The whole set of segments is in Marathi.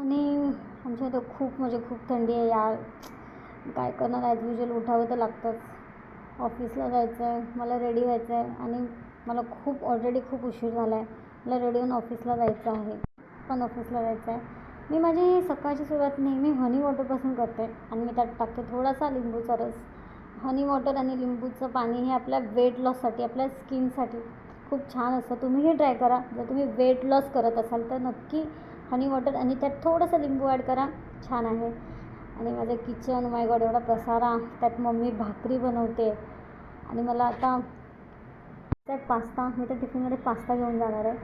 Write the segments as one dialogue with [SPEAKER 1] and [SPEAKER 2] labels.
[SPEAKER 1] आणि आमच्या इथं खूप म्हणजे खूप थंडी आहे यार. काय करणार, ॲज युजल उठावं तर लागतंच. ऑफिसला जायचं आहे, मला रेडी व्हायचं आहे आणि मला ऑलरेडी खूप उशीर झाला आहे. मला रेडी होऊन ऑफिसला जायचं आहे, पण ऑफिसला जायचं आहे. मी माझी सकाळची सुरुवात नेहमी हनी वॉटरपासून करते आणि मी त्यात टाकते थोडासा लिंबूचा रस. हनी वॉटर आणि लिंबूचं पाणी हे आपल्या वेट लॉससाठी, आपल्या स्किनसाठी खूप छान असतं. तुम्हीही ट्राय करा. जर तुम्ही वेट लॉस करत असाल तर नक्की हनी वॉटर आणि त्यात थोडंसं लिंबू ॲड करा, छान आहे. आणि माझं किचन, माय गॉड, एवढा पसारा. त्यात मम्मी भाकरी बनवते आणि मला आता त्यात पास्ता, मी त्या टिफिनमध्ये पास्ता घेऊन जाणार आहे.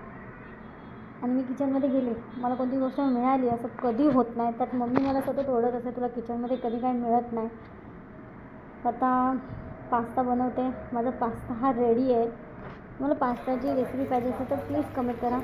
[SPEAKER 1] आणि मी किचनमध्ये गेले, मला कोणती गोष्ट मिळाली असं कधी होत नाही. त्यात मम्मी मला सतत ओरडत असते, तुला किचनमध्ये कधी काही मिळत नाही. आता पास्ता बनवते. माझा पास्ता हा रेडी आहे. मला पास्ताची रेसिपी पाहिजे असेल तर प्लीज कमेंट करा.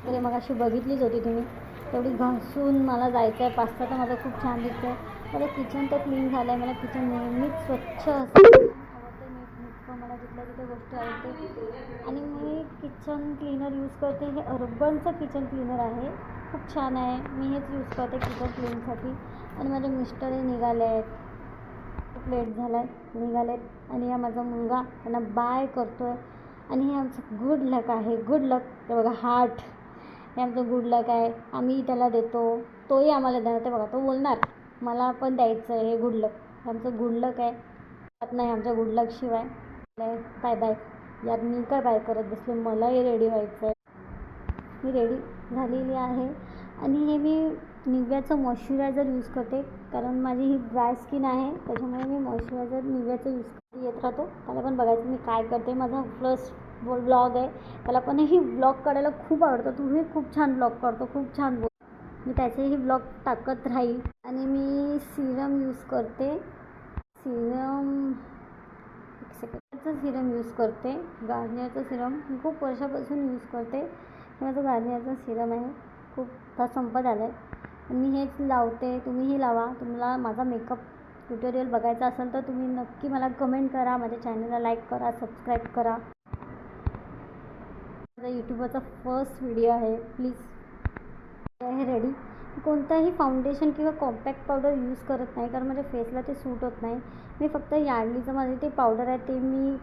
[SPEAKER 1] तरी मग अशी बघितलीच होती तुम्ही, तेवढी घासून मला जायचं आहे. पास्ता तर माझा खूप छान दिसतो आहे. माझं किचन तर क्लीन झालं आहे. मला किचन नेहमीच स्वच्छ असतं, आवडते. नीटनेटकं मला जिथल्या तिथे गोष्टी आवडते आणि मी किचन क्लीनर यूज करते. हे अर्बनचं किचन क्लीनर आहे, खूप छान आहे. मी हेच यूज करते किचन क्लीनसाठी. आणि माझे मिस्टरही निघाले आहेत, खूप लेट झाला आहे, निघालेत. आणि हा माझा मुलगा त्यांना बाय करतो आहे. आणि हे आमचं गुड लक आहे. गुड लक, ते बघा हार्ट, हे आमचं गुड लक आहे. आम्ही त्याला देतो, तोही आम्हाला देणार. ते बघा, तो बोलणार मला पण द्यायचं आहे. हे गुड लक, हे आमचं गुड लक आहे. त्यात नाही आमच्या गुड लकशिवाय. बाय बाय यार, मी काय बाय करत बसले, मलाही रेडी व्हायचं आहे. मी रेडी झालेली आहे आणि हे मी निव्याचं मॉइश्चरायझर यूज करते, कारण माझी ही ड्राय स्किन आहे. त्याच्यामुळे मी मॉइश्चरायझर निव्याचं यूज करते. येत राहतो, त्याला पण बघायचं मी काय करते. माझा फर्स्ट ब्लॉग आहे, त्याला पण ही ब्लॉग काढायला खूप आवडतं. तूही खूप छान ब्लॉग काढतो, खूप छान बोल. मी त्याचेही ब्लॉग टाकत राहील. आणि मी सिरम यूज करते, सिरम यूज करते, गार्नियरचं सिरम मी खूप वर्षापासून यूज करते. हे माझं गार्नियरचं सिरम आहे, खूप आता संपत आलं आहे. मी हेच लावते, तुम्हीही लावा. तुम्हाला माझा मेकअप ट्युटोरियल बघायचा असेल तर तुम्ही नक्की मला कमेंट करा. माझ्या चॅनलला लाईक करा, सबस्क्राईब करा. माझा यूट्यूबवरचा फर्स्ट व्हिडिओ आहे, प्लीज. आहे रेडी. कोणताही फाउंडेशन किंवा कॉम्पॅक्ट पावडर यूज करत नाही, कारण माझ्या फेसला ते सूट होत नाही. मी फक्त यार्डलीचं माझे ते पावडर आहे ते मी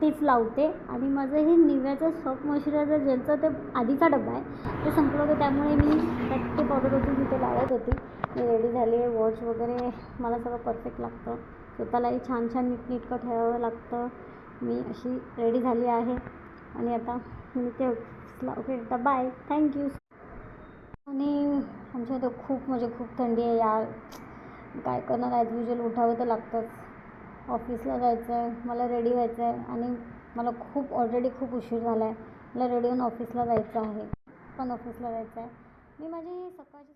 [SPEAKER 1] तेच लावते. आणि माझं हे निव्याचं सॉफ्ट मॉइश्चरायझर ज्यांचं ते आधीचा डबा आहे, ते संपलं होतं, त्यामुळे मी त्यात ते पावडर होती मी ते लावत होती. मी रेडी झाली आहे. वॉच वगैरे मला सगळं परफेक्ट लागतं, स्वतःलाही छान छान नीटनेटकं ठेवावं लागतं. मी अशी रेडी झाली आहे आणि आता मी ते ओके, आता बाय, थँक्यू. आणि आमच्या इथं खूप म्हणजे खूप थंडी आहे यार. काय करणार, ॲज युजल उठावं तर लागतंच. ऑफिसला जायचं आहे, मला रेडी व्हायचं आहे आणि मला ऑलरेडी खूप उशीर झाला आहे. मला रेडी होऊन ऑफिसला जायचं आहे, पण ऑफिसला जायचं आहे. मी माझी सकाळची